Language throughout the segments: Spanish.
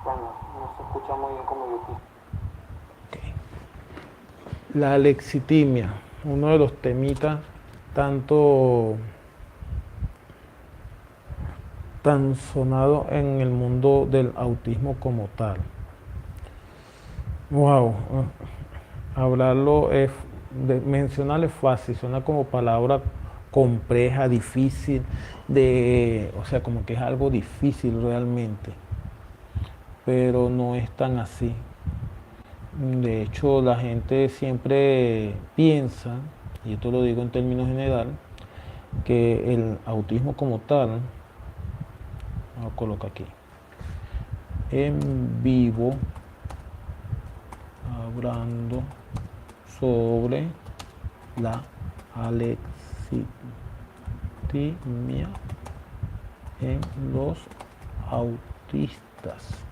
Bueno, no se escucha muy bien como yo quisiera. La alexitimia, uno de los temitas tanto tan sonado en el mundo del autismo como tal. Wow, hablarlo es, mencionarlo es fácil, suena como palabra compleja, difícil, o sea, como que es algo difícil realmente, pero no es tan así. De hecho, la gente siempre piensa, y esto lo digo en términos general, que el autismo como tal, lo coloco aquí, en vivo, hablando sobre la alexitimia en los autistas.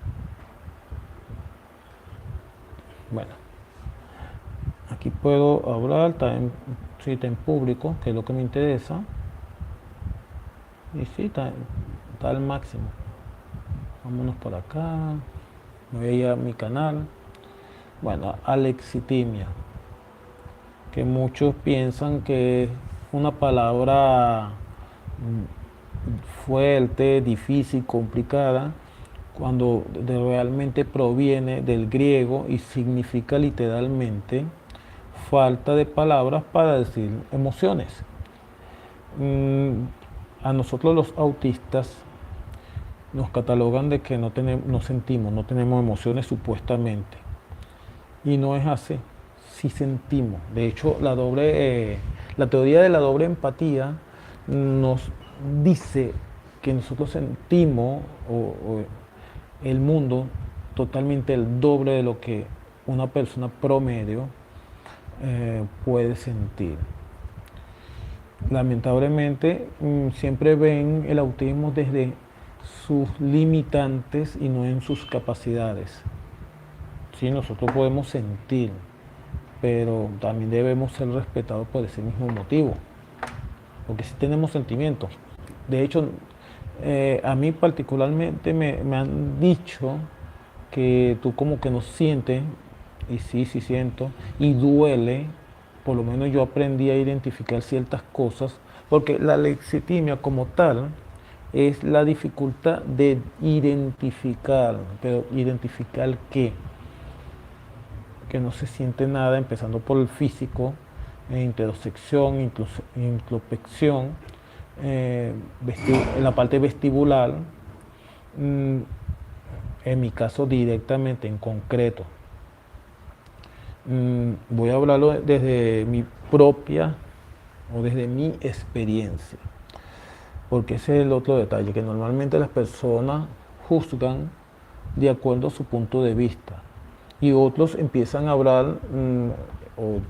Bueno, aquí puedo hablar, está en público, que es lo que me interesa. Y sí, está al máximo. Vámonos por acá. Me voy a ir a mi canal. Bueno, alexitimia, que muchos piensan que es una palabra fuerte, difícil, complicada, cuando realmente proviene del griego y significa literalmente falta de palabras para decir emociones. A nosotros los autistas nos catalogan de que no sentimos, no tenemos emociones supuestamente. Y no es así, sí sentimos. De hecho, la teoría de la doble empatía nos dice que nosotros sentimos o el mundo totalmente el doble de lo que una persona promedio puede sentir. Lamentablemente, siempre ven el autismo desde sus limitantes y no en sus capacidades. Sí, nosotros podemos sentir, pero también debemos ser respetados por ese mismo motivo, porque sí tenemos sentimientos. De hecho, a mí particularmente me han dicho que tú como que no sientes, y sí, sí siento, y duele. Por lo menos yo aprendí a identificar ciertas cosas, porque la lexitimia como tal es la dificultad de identificar, pero identificar qué, que no se siente nada, empezando por el físico, intersección, introspección, en la parte vestibular, mm, en mi caso directamente, en concreto. Voy a hablarlo desde mi propia o desde mi experiencia, porque ese es el otro detalle, que normalmente las personas juzgan de acuerdo a su punto de vista y otros empiezan a hablar o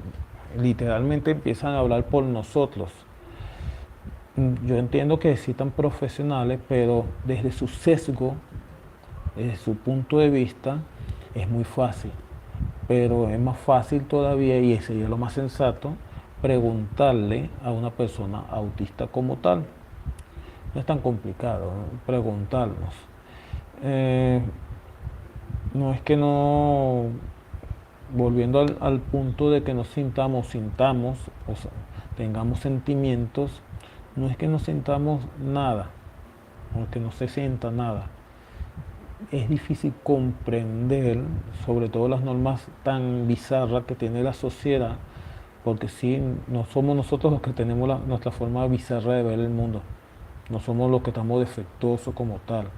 literalmente empiezan a hablar por nosotros. Yo entiendo que existan profesionales, pero desde su sesgo, desde su punto de vista, es muy fácil. Pero es más fácil todavía, y sería lo más sensato, preguntarle a una persona autista como tal. No es tan complicado, ¿no? Preguntarnos. Eh, no es que no, volviendo al punto de que nos sintamos, o sea, tengamos sentimientos, no es que no sintamos nada, o que no se sienta nada. Es difícil comprender, sobre todo las normas tan bizarras que tiene la sociedad, porque sí, no somos nosotros los que tenemos nuestra forma bizarra de ver el mundo, no somos los que estamos defectuosos como tal.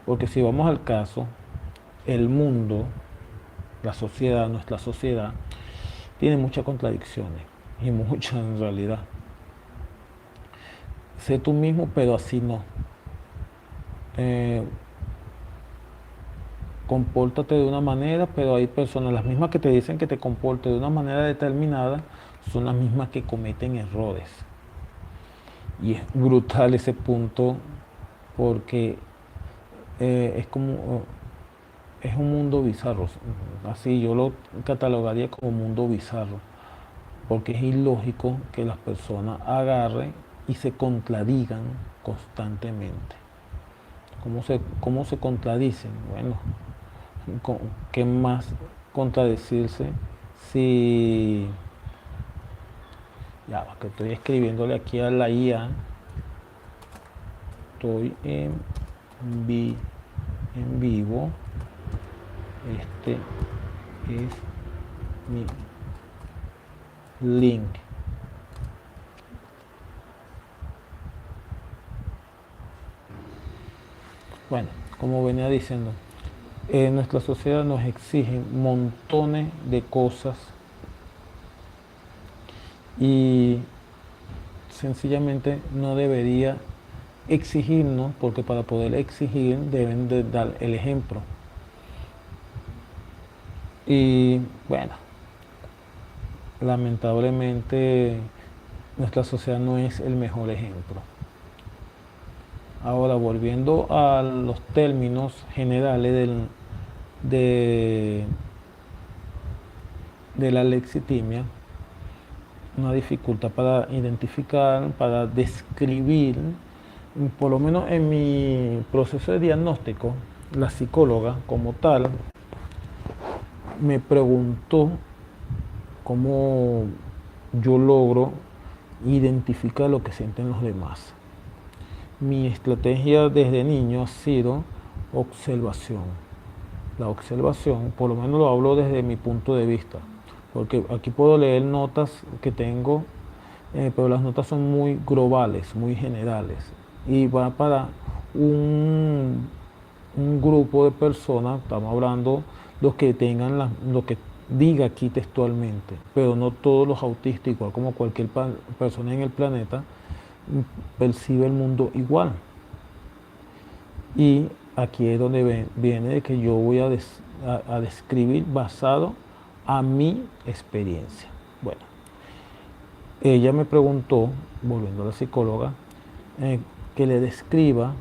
Porque si vamos al caso, el mundo, nuestra sociedad, tiene muchas contradicciones, y muchas en realidad. Sé tú mismo, pero así no. Eh, compórtate de una manera, pero hay personas, las mismas que te dicen que te comportes de una manera determinada, son las mismas que cometen errores. Y es brutal ese punto, porque es como, es un mundo bizarro. Así yo lo catalogaría como mundo bizarro, porque es ilógico que las personas agarren y se contradigan constantemente. ¿Cómo se contradicen? Bueno, qué más contradecirse si... Ya, que estoy escribiéndole aquí a la IA. Estoy en vivo. Este es mi link. Bueno, como venía diciendo, nuestra sociedad nos exige montones de cosas y sencillamente no debería exigirnos, porque para poder exigir deben de dar el ejemplo. Y bueno, lamentablemente nuestra sociedad no es el mejor ejemplo. Ahora, volviendo a los términos generales de la lexitimia, una dificultad para identificar, para describir, por lo menos en mi proceso de diagnóstico, la psicóloga como tal me preguntó cómo yo logro identificar lo que sienten los demás. Mi estrategia desde niño ha sido observación. La observación, por lo menos lo hablo desde mi punto de vista, porque aquí puedo leer notas que tengo, pero las notas son muy globales, muy generales, y va para un grupo de personas, estamos hablando los que tengan lo que diga aquí textualmente, pero no todos los autistas, igual como cualquier persona en el planeta, percibe el mundo igual. Y aquí es donde viene de que yo voy a describir basado a mi experiencia. Bueno, ella me preguntó, volviendo a la psicóloga, que le describa.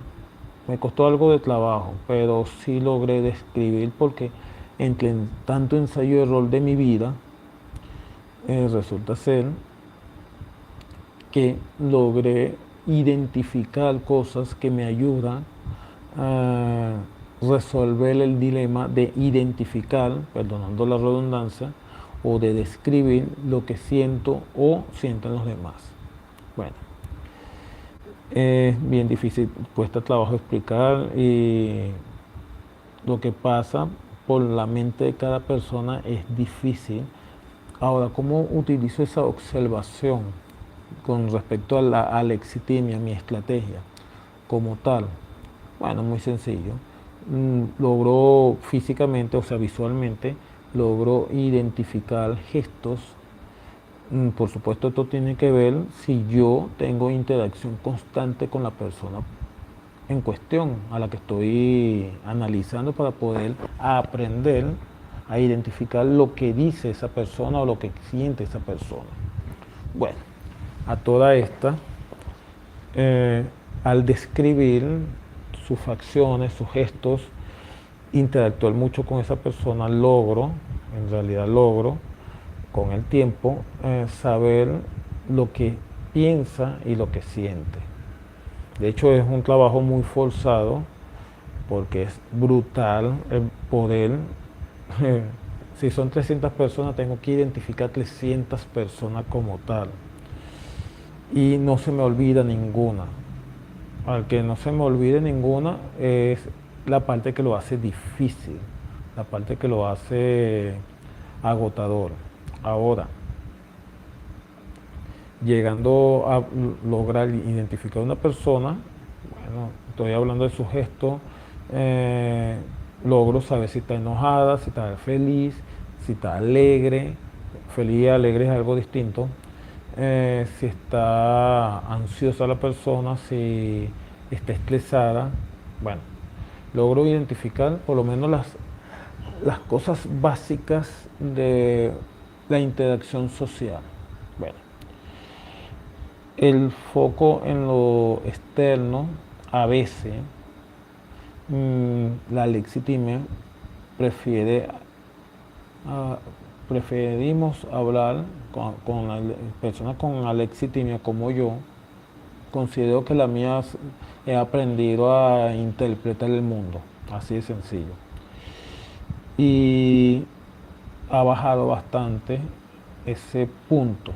Me costó algo de trabajo, pero sí logré describir porque entre tanto ensayo y error de mi vida, resulta ser que logré identificar cosas que me ayudan a resolver el dilema de identificar, perdonando la redundancia, o de describir lo que siento o sienten los demás. Bueno, es bien difícil, cuesta trabajo explicar, y lo que pasa por la mente de cada persona es difícil. Ahora, ¿cómo utilizo esa observación con respecto a la alexitimia, mi estrategia como tal? Bueno, muy sencillo. Logro físicamente, o sea, visualmente, logro identificar gestos. Por supuesto, esto tiene que ver si yo tengo interacción constante con la persona en cuestión a la que estoy analizando, para poder aprender a identificar lo que dice esa persona o lo que siente esa persona. Bueno, a toda esta, al describir sus facciones, sus gestos, interactuar mucho con esa persona, en realidad logro, con el tiempo, saber lo que piensa y lo que siente. De hecho, es un trabajo muy forzado, porque es brutal el poder. Si son 300 personas, tengo que identificar 300 personas como tal. Y no se me olvida ninguna. Al que no se me olvide ninguna es la parte que lo hace difícil, la parte que lo hace agotador. Ahora, llegando a lograr identificar a una persona, bueno, estoy hablando de su gesto, logro saber si está enojada, si está feliz, si está alegre. Feliz y alegre es algo distinto. Si está ansiosa la persona, si está estresada. Bueno, logro identificar por lo menos las cosas básicas de la interacción social. Bueno, el foco en lo externo, a veces, la lexitimia preferimos hablar con personas con alexitimia como yo. Considero que la mía he aprendido a interpretar el mundo, así de sencillo. y ha bajado bastante ese punto.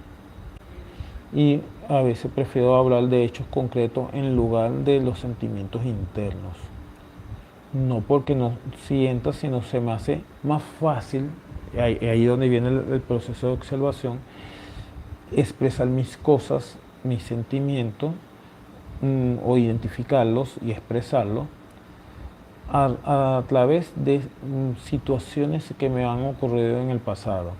Y a veces prefiero hablar de hechos concretos en lugar de los sentimientos internos. No porque no sienta, sino se me hace más fácil, ahí donde viene el proceso de observación, expresar mis cosas, mis sentimientos, o identificarlos y expresarlos a través de situaciones que me han ocurrido en el pasado.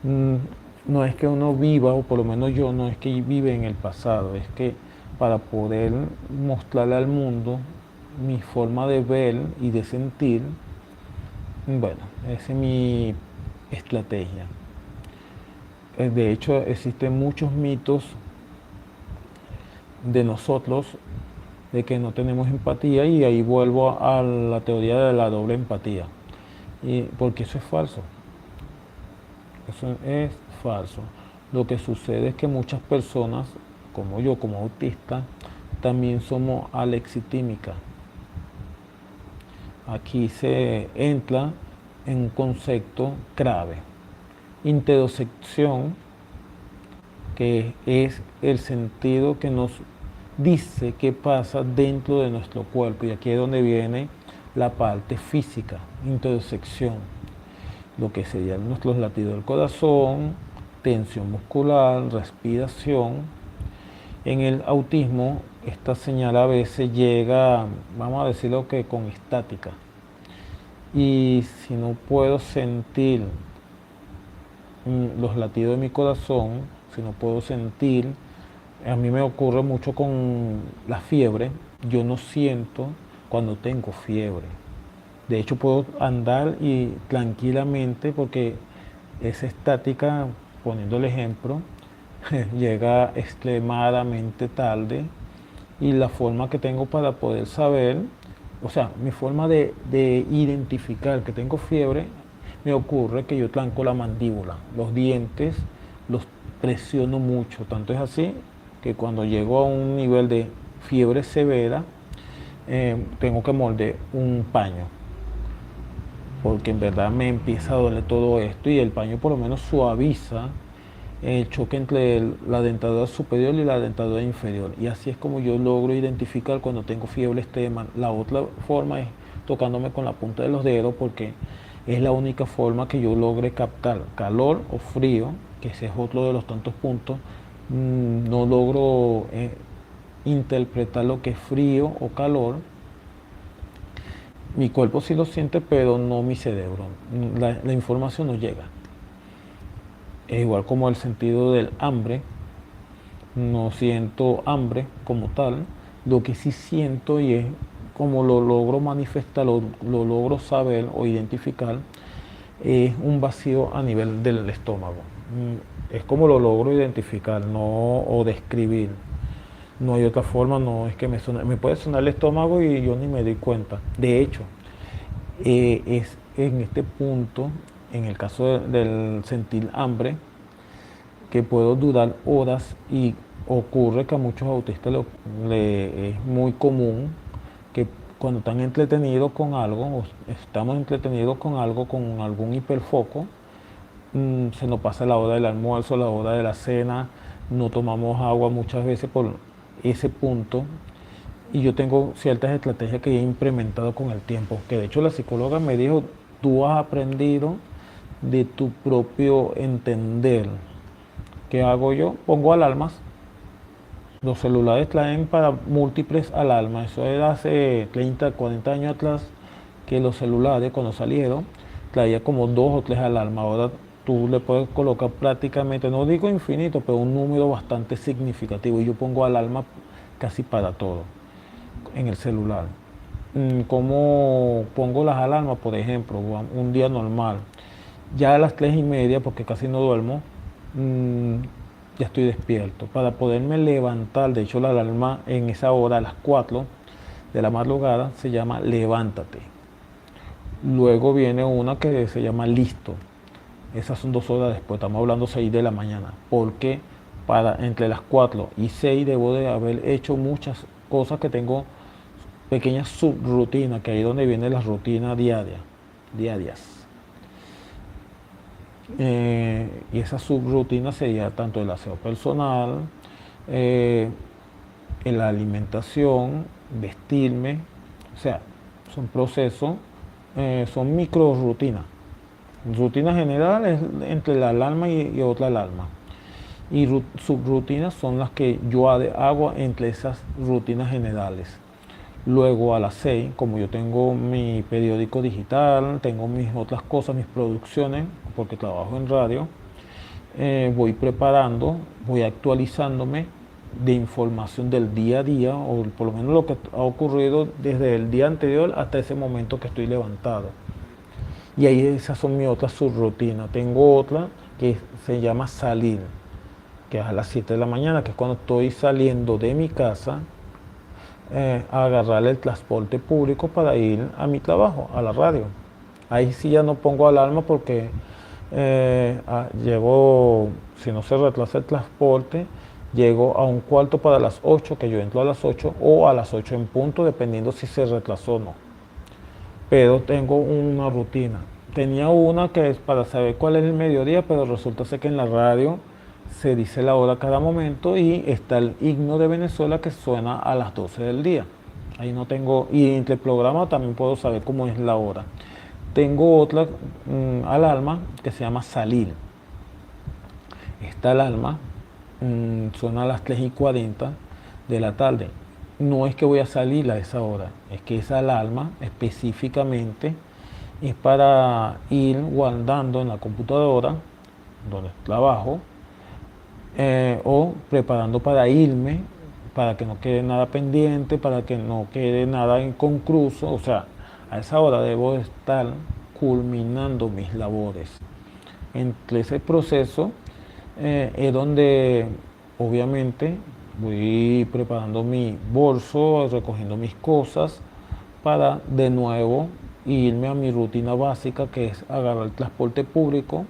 No es que uno viva, o por lo menos yo no es que vive en el pasado, es que para poder mostrarle al mundo mi forma de ver y de sentir, bueno, esa es mi estrategia. De hecho, existen muchos mitos de nosotros de que no tenemos empatía, y ahí vuelvo a la teoría de la doble empatía, porque eso es falso. Eso es falso. Lo que sucede es que muchas personas, como yo, como autista, también somos alexitímicas. Aquí se entra en un concepto clave. Interocepción, que es el sentido que nos dice qué pasa dentro de nuestro cuerpo, y aquí es donde viene la parte física, interocepción, lo que serían nuestros latidos del corazón, tensión muscular, respiración. En el autismo esta señal a veces llega, vamos a decirlo que con estática, y si no puedo sentir los latidos de mi corazón, si no puedo sentir, a mí me ocurre mucho con la fiebre, yo no siento cuando tengo fiebre. De hecho puedo andar y tranquilamente, porque esa estática, poniendo el ejemplo, llega extremadamente tarde, y la forma que tengo para poder saber, o sea, mi forma de identificar que tengo fiebre, me ocurre que yo tranco la mandíbula, los dientes los presiono mucho, tanto es así que cuando llego a un nivel de fiebre severa, tengo que morder un paño, porque en verdad me empieza a doler todo esto, y el paño por lo menos suaviza el choque entre la dentadura superior y la dentadura inferior, y así es como yo logro identificar cuando tengo fiebre extrema. La otra forma es tocándome con la punta de los dedos, porque es la única forma que yo logre captar calor o frío, que ese es otro de los tantos puntos. No logro interpretar lo que es frío o calor. Mi cuerpo sí lo siente, pero no mi cerebro. La información no llega. Es igual como el sentido del hambre. No siento hambre como tal. Lo que sí siento, y es como lo logro manifestar, lo logro saber o identificar, es un vacío a nivel del estómago. Es como lo logro identificar, no, o describir. No hay otra forma, no es que me puede sonar el estómago y yo ni me doy cuenta. De hecho, es en este punto, en el caso del sentir hambre, que puedo durar horas, y ocurre que a muchos autistas es muy común que cuando están entretenidos con algo, o estamos entretenidos con algo, con algún hiperfoco, se nos pasa la hora del almuerzo, la hora de la cena, no tomamos agua muchas veces por ese punto, y yo tengo ciertas estrategias que he implementado con el tiempo, que de hecho la psicóloga me dijo: tú has aprendido de tu propio entender. ¿Qué hago yo? Pongo alarmas. Los celulares traen para múltiples alarmas. Eso era hace 30, 40 años atrás, que los celulares cuando salieron traía como 2 o 3 alarmas. Ahora tú le puedes colocar prácticamente, no digo infinito, pero un número bastante significativo. Y yo pongo alarma casi para todo en el celular. ¿Cómo pongo las alarmas? Por ejemplo, un día normal, ya a las 3:30, porque casi no duermo, ya estoy despierto. Para poderme levantar, de hecho la alarma en esa hora, a las 4 de la madrugada, se llama levántate. Luego viene una que se llama listo. Esas son 2 horas después, estamos hablando 6 de la mañana. Porque entre las 4 y 6 debo de haber hecho muchas cosas, que tengo pequeñas subrutinas, que ahí es donde viene la rutina diaria. diarias. Y esa subrutina sería tanto el aseo personal, la alimentación, vestirme, o sea, son procesos, son micro rutinas. Rutina general es entre la alarma y otra alarma. Y subrutinas son las que yo hago entre esas rutinas generales. Luego a las 6, como yo tengo mi periódico digital, tengo mis otras cosas, mis producciones, porque trabajo en radio, voy preparando, voy actualizándome de información del día a día, o por lo menos lo que ha ocurrido desde el día anterior hasta ese momento que estoy levantado. Y ahí esas son mis otras subrutinas. Tengo otra que se llama salir, que es a las 7 de la mañana, que es cuando estoy saliendo de mi casa a agarrar el transporte público para ir a mi trabajo, a la radio. Ahí sí ya no pongo alarma porque llego, si no se retrasa el transporte, llego a un cuarto para las 8, que yo entro a las 8 o a las 8 en punto, dependiendo si se retrasó o no. Pero tengo una rutina. Tenía una que es para saber cuál es el mediodía, pero resulta ser que en la radio se dice la hora cada momento y está el himno de Venezuela que suena a las 12 del día. Ahí no tengo, y entre el programa también puedo saber cómo es la hora. Tengo otra alarma que se llama salir. Esta alarma suena a las 3:40 de la tarde. No es que voy a salir a esa hora, es que esa alarma específicamente es para ir guardando en la computadora donde trabajo o preparando para irme, para que no quede nada pendiente, para que no quede nada inconcluso. O sea, a esa hora debo estar culminando mis labores. Entre ese proceso es donde obviamente voy preparando mi bolso, recogiendo mis cosas para de nuevo irme a mi rutina básica, que es agarrar el transporte público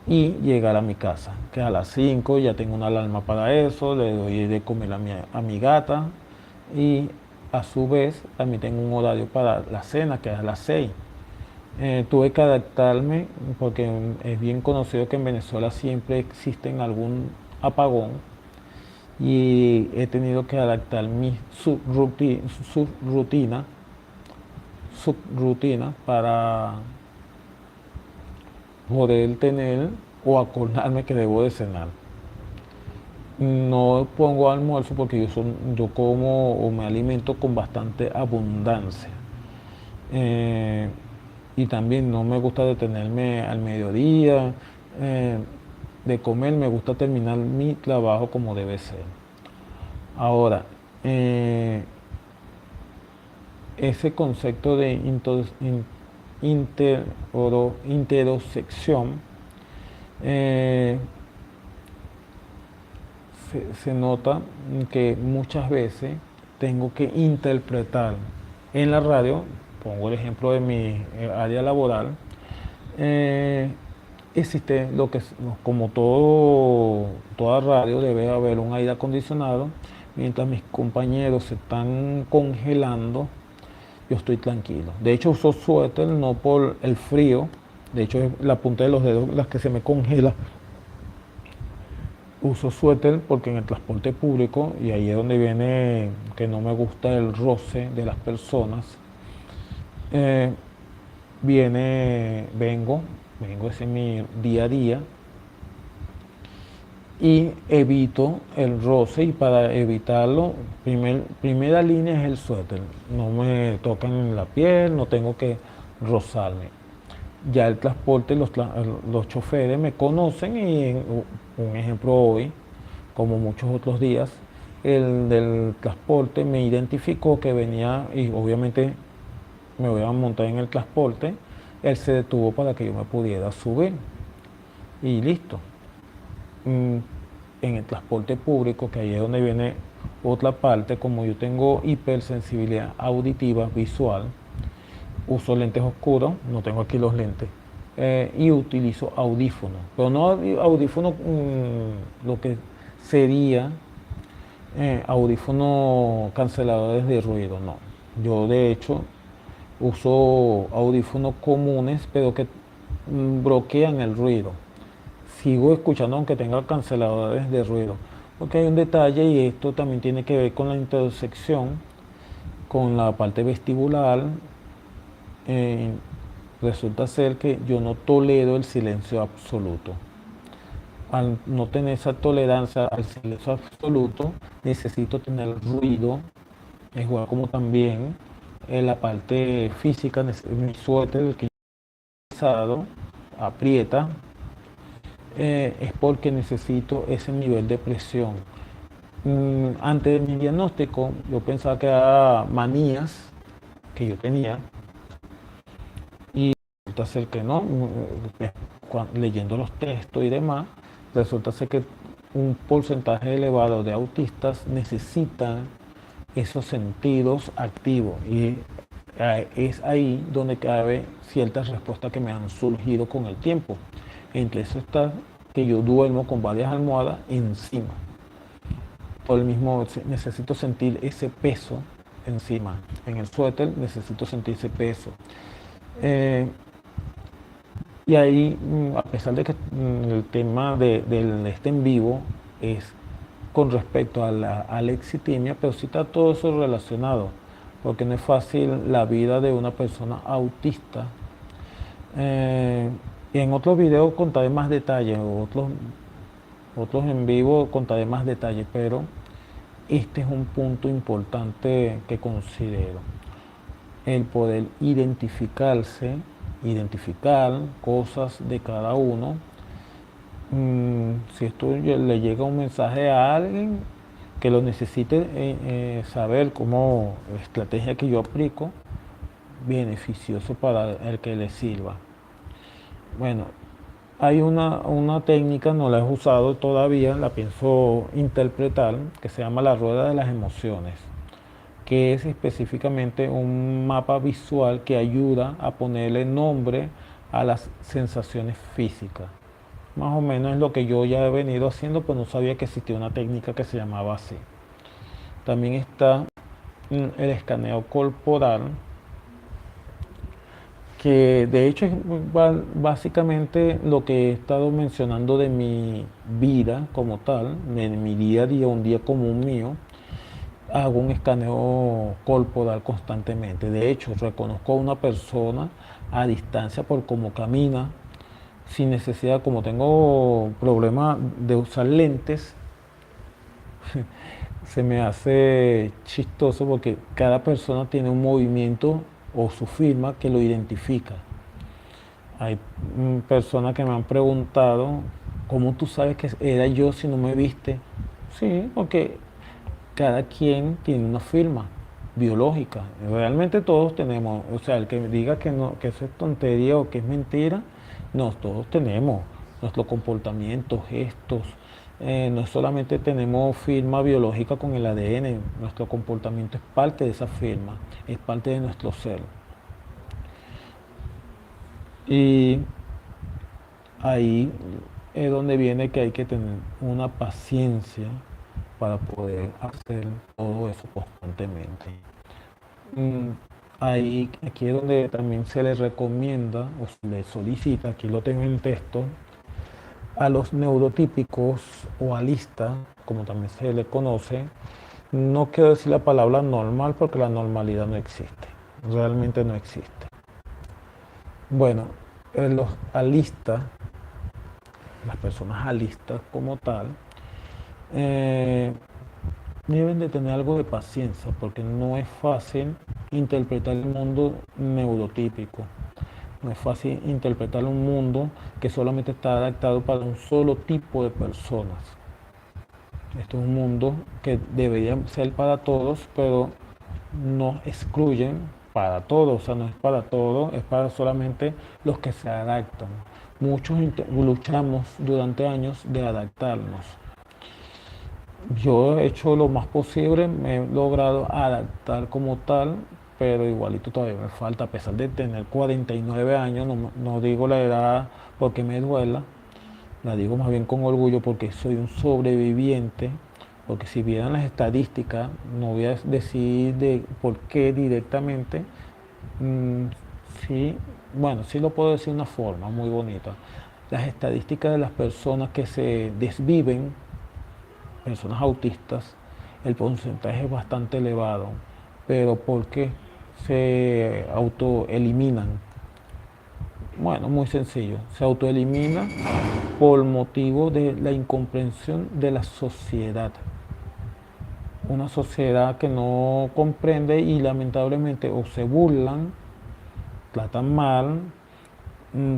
y llegar a mi casa, que a las 5 ya tengo una alarma para eso, le doy de comer a mi gata y a su vez también tengo un horario para la cena, que es a las 6. Tuve que adaptarme porque es bien conocido que en Venezuela siempre existe algún apagón y he tenido que adaptar mi subrutina para poder tener o acordarme que debo de cenar. No pongo almuerzo porque yo como o me alimento con bastante abundancia. Y también no me gusta detenerme al mediodía de comer, me gusta terminar mi trabajo como debe ser. Ahora, ese concepto de intersección se nota que muchas veces tengo que interpretar en la radio. Pongo el ejemplo de mi área laboral. Existe lo que, como toda radio, debe haber un aire acondicionado. Mientras mis compañeros se están congelando, yo estoy tranquilo. De hecho, uso suéter no por el frío. De hecho, es la punta de los dedos las que se me congela. Uso suéter porque en el transporte público, y ahí es donde viene que no me gusta el roce de las personas, vengo, ese es mi día a día, y evito el roce, y para evitarlo, primera línea es el suéter. No me tocan en la piel, no tengo que rozarme. Ya el transporte, los choferes me conocen y un ejemplo hoy, como muchos otros días, el del transporte me identificó que venía y obviamente me voy a montar en el transporte, él se detuvo para que yo me pudiera subir y listo. En el transporte público, que ahí es donde viene otra parte, como yo tengo hipersensibilidad auditiva visual, uso lentes oscuros, no tengo aquí los lentes, y utilizo audífonos, pero no audífonos lo que sería audífonos canceladores de ruido, no. Yo de hecho uso audífonos comunes, pero que bloquean el ruido. Sigo escuchando aunque tenga canceladores de ruido. Porque hay un detalle y esto también tiene que ver con la intersección, con la parte vestibular. Eh, Resulta ser que yo no tolero el silencio absoluto. Al no tener esa tolerancia al silencio absoluto, necesito tener ruido, igual como también en la parte física, mi suéter, el que he usado, aprieta, es porque necesito ese nivel de presión. Antes de mi diagnóstico, yo pensaba que era manías que yo tenía y resulta ser que no. Leyendo los textos y demás, resulta ser que un porcentaje elevado de autistas necesitan esos sentidos activos y es ahí donde cabe ciertas respuestas que me han surgido con el tiempo. Entre eso está que yo duermo con varias almohadas encima. Por el mismo necesito sentir ese peso encima. En el suéter necesito sentir ese peso. Y ahí, a pesar de que el tema del este en vivo es con respecto a la alexitimia, pero sí está todo eso relacionado, porque no es fácil la vida de una persona autista. Y en otros videos contaré más detalles, otros en vivo contaré más detalles, pero este es un punto importante que considero. El poder identificar cosas de cada uno. Si esto le llega un mensaje a alguien que lo necesite saber cómo la estrategia que yo aplico, beneficioso para el que le sirva. Bueno, hay una técnica, no la he usado todavía, la pienso interpretar, que se llama la rueda de las emociones, que es específicamente un mapa visual que ayuda a ponerle nombre a las sensaciones físicas. Más o menos es lo que yo ya he venido haciendo, pero no sabía que existía una técnica que se llamaba así. También está el escaneo corporal, que de hecho es básicamente lo que he estado mencionando de mi vida como tal, de mi día a día, un día común mío. Hago un escaneo corporal constantemente. De hecho, reconozco a una persona a distancia por cómo camina, sin necesidad, como tengo problema de usar lentes, se me hace chistoso porque cada persona tiene un movimiento o su firma que lo identifica. Hay personas que me han preguntado, ¿cómo tú sabes que era yo si no me viste? Sí, porque cada quien tiene una firma biológica. Realmente todos tenemos, o sea, el que diga que no, que eso es tontería o que es mentira, no, todos tenemos nuestro comportamiento, gestos. No solamente tenemos firma biológica con el ADN, nuestro comportamiento es parte de esa firma, es parte de nuestro ser. Y ahí es donde viene que hay que tener una paciencia para poder hacer todo eso constantemente. Aquí es donde también se le recomienda o se le solicita, aquí lo tengo en texto, a los neurotípicos o alistas, como también se le conoce. No quiero decir la palabra normal porque la normalidad no existe, realmente no existe. Bueno, los alistas, las personas alistas como tal, deben de tener algo de paciencia porque no es fácil interpretar el mundo neurotípico. No es fácil interpretar un mundo que solamente está adaptado para un solo tipo de personas. Esto es un mundo que debería ser para todos, pero no excluyen para todos, o sea, no es para todos, es para solamente los que se adaptan. Muchos luchamos durante años de adaptarnos. Yo he hecho lo más posible, me he logrado adaptar como tal, pero igualito todavía me falta, a pesar de tener 49 años, no digo la edad porque me duela, la digo más bien con orgullo porque soy un sobreviviente, porque si vieran las estadísticas, no voy a decir de por qué directamente, Mm, sí, bueno, sí lo puedo decir de una forma muy bonita. Las estadísticas de las personas que se desviven, personas autistas, el porcentaje es bastante elevado. Pero ¿por qué se autoeliminan? Bueno, muy sencillo. Se autoelimina por motivo de la incomprensión de la sociedad. Una sociedad que no comprende y lamentablemente o se burlan, tratan mal,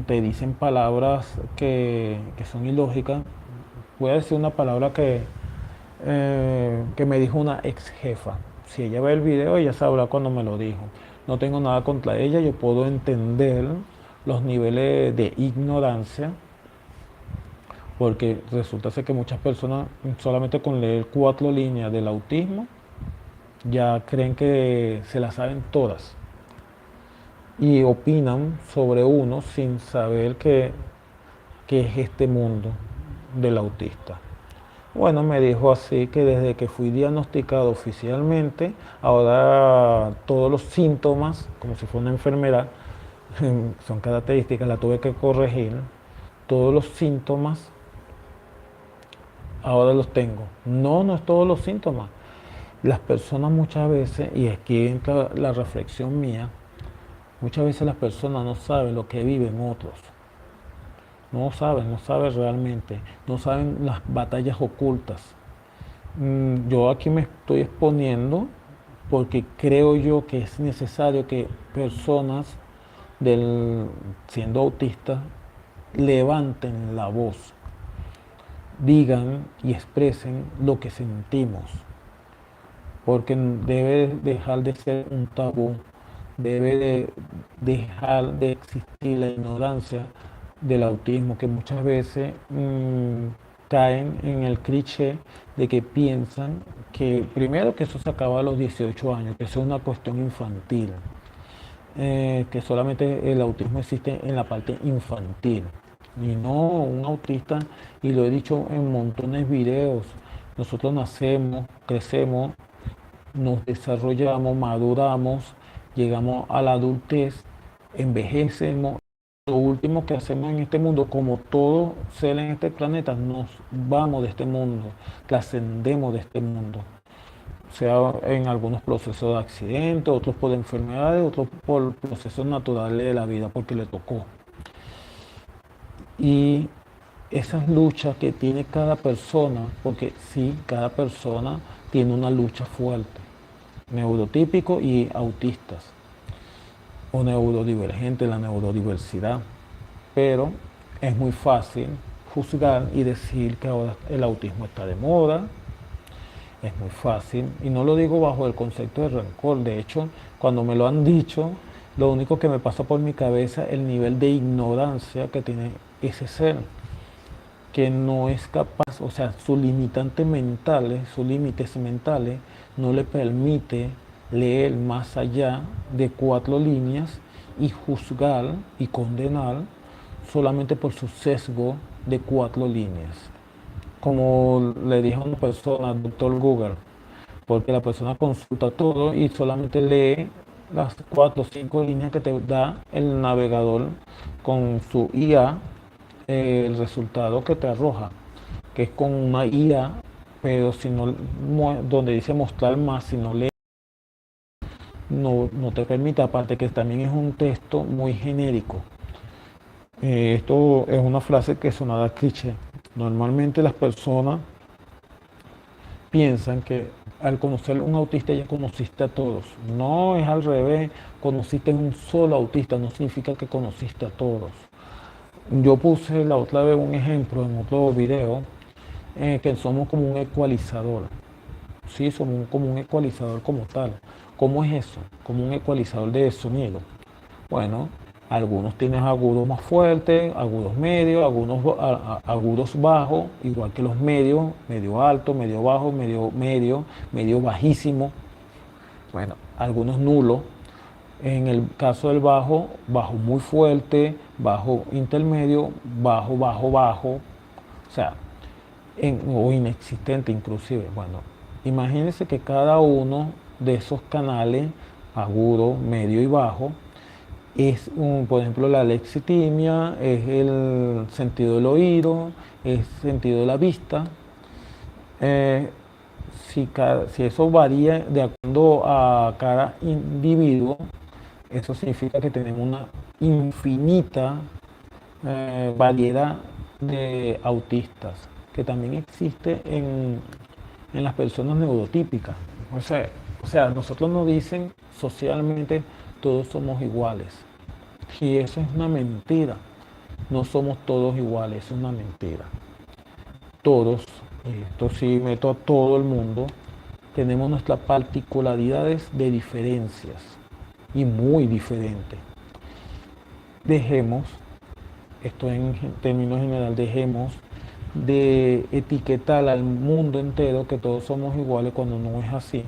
te dicen palabras que son ilógicas. Voy a decir una palabra que me dijo una ex jefa. Si ella ve el video, ella sabrá cuando me lo dijo. No tengo nada contra ella, yo puedo entender los niveles de ignorancia, porque resulta ser que muchas personas solamente con leer 4 líneas del autismo ya creen que se las saben todas y opinan sobre uno sin saber qué es este mundo del autista. Bueno, me dijo así que desde que fui diagnosticado oficialmente, ahora todos los síntomas, como si fuera una enfermedad, son características, la tuve que corregir. Todos los síntomas ahora los tengo. No, no es todos los síntomas. Las personas muchas veces, y aquí entra la reflexión mía, muchas veces las personas no saben lo que viven otros. No saben realmente, no saben las batallas ocultas. Yo aquí me estoy exponiendo porque creo yo que es necesario que personas siendo autistas levanten la voz, digan y expresen lo que sentimos, porque debe dejar de ser un tabú, debe de dejar de existir la ignorancia del autismo, que muchas veces caen en el cliché de que piensan que primero que eso se acaba a los 18 años, que eso es una cuestión infantil, que solamente el autismo existe en la parte infantil. Y no un autista, y lo he dicho en montones de videos, nosotros nacemos, crecemos, nos desarrollamos, maduramos, llegamos a la adultez, envejecemos. Lo último que hacemos en este mundo, como todo ser en este planeta, nos vamos de este mundo, trascendemos de este mundo. Sea en algunos procesos de accidente, otros por enfermedades, otros por procesos naturales de la vida, porque le tocó. Y esas luchas que tiene cada persona, porque sí, cada persona tiene una lucha fuerte, neurotípico y autistas, o neurodivergente, la neurodiversidad. Pero es muy fácil juzgar y decir que ahora el autismo está de moda. Es muy fácil, y no lo digo bajo el concepto de rencor. De hecho, cuando me lo han dicho, lo único que me pasa por mi cabeza es el nivel de ignorancia que tiene ese ser, que no es capaz, o sea, sus limitantes mentales, sus límites mentales, no le permite leer más allá de 4 líneas y juzgar y condenar solamente por su sesgo de 4 líneas. Como le dije a una persona, doctor Google, porque la persona consulta todo y solamente lee las 4 o 5 líneas que te da el navegador con su IA, el resultado que te arroja, que es con una IA, pero si no, donde dice mostrar más, si no lee, no te permite, aparte que también es un texto muy genérico. Esto es una frase que sonará cliché. Normalmente las personas piensan que al conocer un autista ya conociste a todos. No, es al revés. Conociste a un solo autista, no significa que conociste a todos. Yo puse la otra vez un ejemplo en otro video, que somos como un ecualizador. Sí, somos como un ecualizador como tal. ¿Cómo es eso? Como un ecualizador de sonido. Bueno, algunos tienen agudos más fuertes, agudos medios, agudos bajos, igual que los medios, medio alto, medio bajo, medio bajísimo. Bueno, algunos nulos. En el caso del bajo, bajo muy fuerte, bajo intermedio, bajo, bajo, bajo. O sea, o inexistente inclusive. Bueno, imagínense que cada uno de esos canales agudo, medio y bajo. Es, por ejemplo, la lexitimia, es el sentido del oído, es el sentido de la vista. Eh, si eso varía de acuerdo a cada individuo, eso significa que tenemos una infinita variedad de autistas, que también existe en las personas neurotípicas. O sea, nosotros nos dicen socialmente todos somos iguales. Y eso es una mentira. No somos todos iguales, es una mentira. Todos, y esto sí meto a todo el mundo, tenemos nuestras particularidades de diferencias y muy diferentes. Dejemos, esto en términos general, dejemos de etiquetar al mundo entero que todos somos iguales cuando no es así.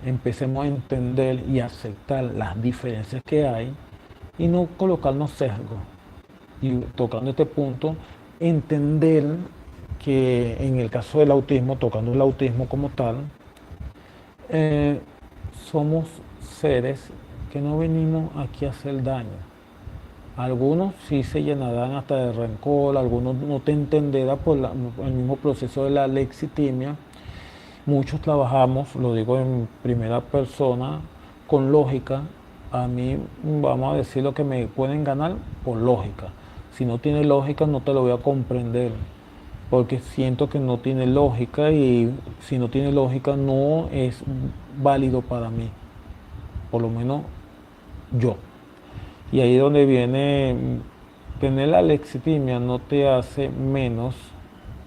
Empecemos a entender y aceptar las diferencias que hay y no colocarnos sesgos. Y tocando este punto, entender que en el caso del autismo, tocando el autismo como tal, somos seres que no venimos aquí a hacer daño. Algunos sí se llenarán hasta de rencor, algunos no te entenderán por el mismo proceso de la lexitimia. Muchos trabajamos, lo digo en primera persona, con lógica. A mí, vamos a decir lo que me pueden ganar por lógica. Si no tiene lógica, no te lo voy a comprender, porque siento que no tiene lógica y si no tiene lógica no es válido para mí, por lo menos yo. Y ahí es donde viene, tener la lexitimia no te hace menos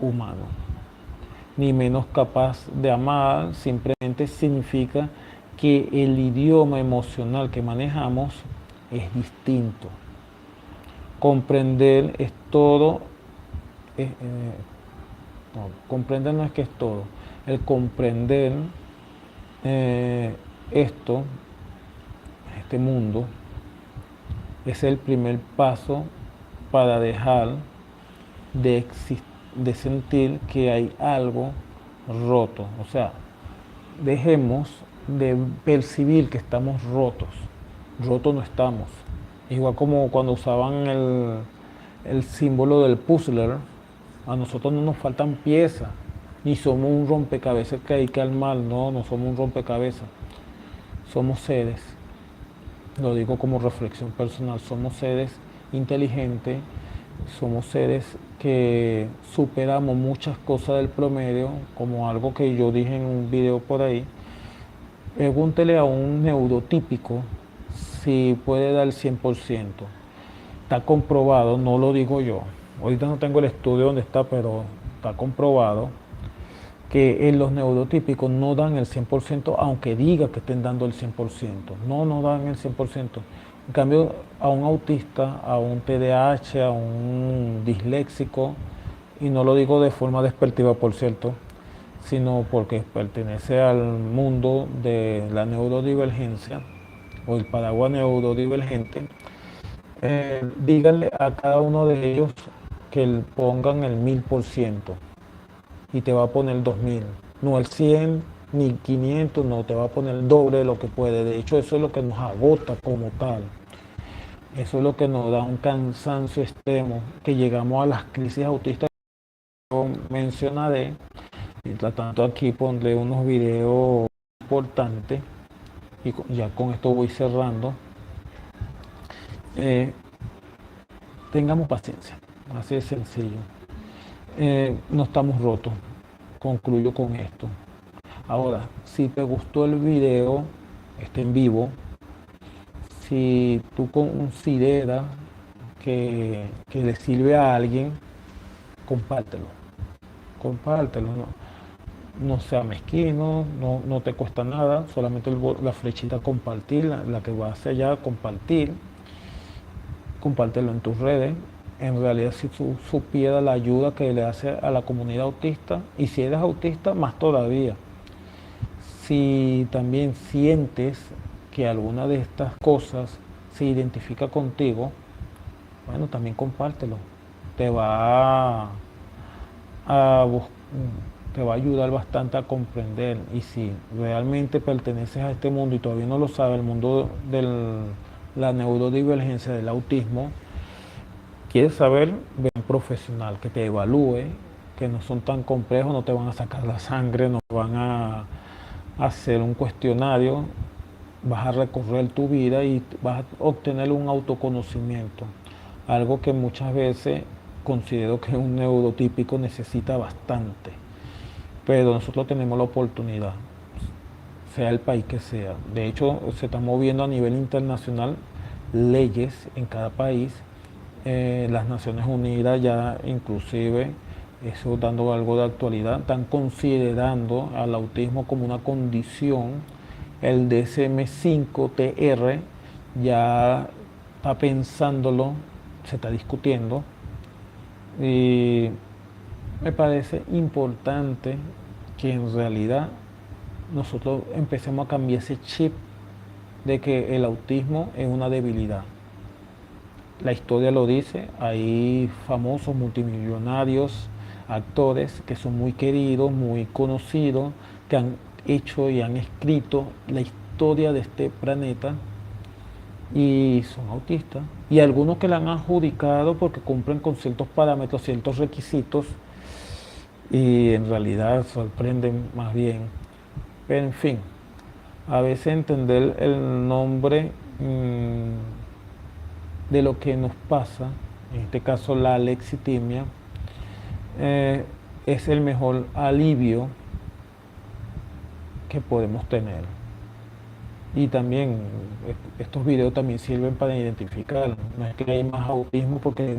humano, ni menos capaz de amar, simplemente significa que el idioma emocional que manejamos es distinto. Comprender es todo, no, comprender no es que es todo, el comprender esto, este mundo, es el primer paso para dejar de sentir que hay algo roto. O sea, dejemos de percibir que estamos rotos. Rotos no estamos. Igual como cuando usaban el símbolo del puzzler, a nosotros no nos faltan piezas, ni somos un rompecabezas que hay que armar, no somos un rompecabezas. Somos seres, lo digo como reflexión personal, somos seres inteligentes, somos seres que superamos muchas cosas del promedio, como algo que yo dije en un video por ahí. Pregúntele a un neurotípico si puede dar el 100%. Está comprobado, no lo digo yo. Ahorita no tengo el estudio donde está, pero está comprobado que en los neurotípicos no dan el 100%, aunque diga que estén dando el 100%. No dan el 100%. En cambio, a un autista, a un TDAH, a un disléxico, y no lo digo de forma despectiva, por cierto, sino porque pertenece al mundo de la neurodivergencia o el paraguas neurodivergente, díganle a cada uno de ellos que pongan el 1000% y te va a poner 2000, no el 100 ni 500, no, te va a poner el doble de lo que puede. De hecho, eso es lo que nos agota como tal. Eso es lo que nos da un cansancio extremo, que llegamos a las crisis autistas que yo mencionaré. Mientras tanto, aquí pondré unos videos importantes y ya con esto voy cerrando. Tengamos paciencia, así de sencillo. No estamos rotos, concluyo con esto. Ahora, si te gustó el video, este en vivo, si tú consideras que le sirve a alguien, compártelo. Compártelo, no sea mezquino, no te cuesta nada, solamente la flechita compartir, la que va hacia allá, compartir. Compártelo en tus redes. En realidad, si tú supieras la ayuda que le hace a la comunidad autista, y si eres autista, más todavía. Si también sientes que alguna de estas cosas se identifica contigo, bueno, también compártelo. Te va a te va a ayudar bastante a comprender. Y si realmente perteneces a este mundo y todavía no lo sabes, el mundo de la neurodivergencia, del autismo, quieres saber, ve a un profesional que te evalúe, que no son tan complejos, no te van a sacar la sangre, no van a hacer un cuestionario, vas a recorrer tu vida y vas a obtener un autoconocimiento, algo que muchas veces considero que un neurotípico necesita bastante, pero nosotros tenemos la oportunidad, sea el país que sea. De hecho, se están moviendo a nivel internacional leyes en cada país. Las Naciones Unidas ya inclusive, eso dando algo de actualidad, están considerando al autismo como una condición. El DSM-5-TR ya está pensándolo, se está discutiendo, y me parece importante que en realidad nosotros empecemos a cambiar ese chip de que el autismo es una debilidad. La historia lo dice, hay famosos multimillonarios, actores que son muy queridos, muy conocidos, que han hecho y han escrito la historia de este planeta y son autistas. Y algunos que la han adjudicado porque cumplen con ciertos parámetros, ciertos requisitos, y en realidad sorprenden más bien. Pero en fin, a veces entender el nombre de lo que nos pasa, en este caso la alexitimia, es el mejor alivio que podemos tener. Y también estos videos también sirven para identificar, no es que hay más autismo porque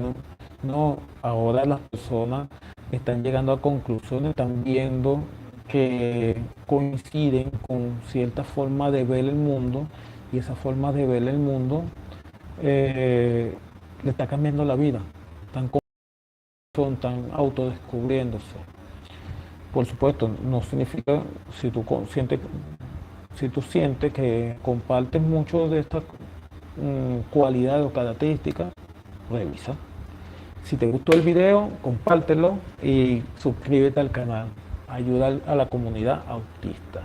no, ahora las personas están llegando a conclusiones, están viendo que coinciden con cierta forma de ver el mundo, y esa forma de ver el mundo le está cambiando la vida, están autodescubriéndose. Por supuesto, no significa, si tú sientes que compartes mucho de estas cualidades o características, revisa. Si te gustó el video, compártelo y suscríbete al canal. Ayuda a la comunidad autista.